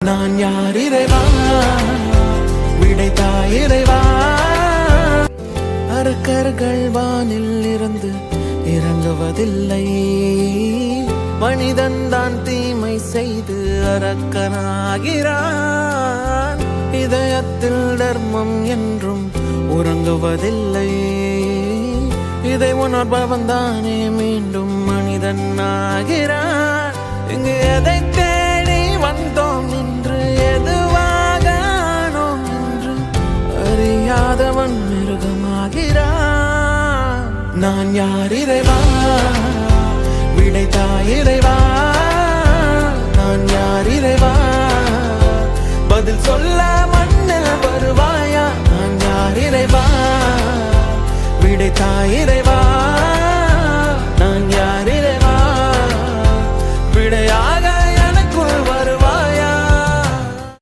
நான் யார் இறைவா, விடைத்தாய் இறைவா. அரக்கர்கள் வானில் இருந்து இறங்குவதில்லை, மனிதன் தான் தீமை செய்து அரக்கனாகிறான். இதயத்தில் தர்மம் என்றும் உறங்குவதில்லை, இதை உணர்பவன் தானே மீண்டும் மனிதன் ஆகிறான். இங்கு எதை தேடி வந்தோம் என்று, எதுவாக ஆனோம் என்று அறியாதவன் மிருகமாகிறான். நான் யார் இறைவா, விடைத்தாய் இறைவா. நான் யார் இறைவா, பதில் சொல்ல மண்ணில் வருவாயா. நான் யார் இறைவா, விடைத்தாய் இறைவா.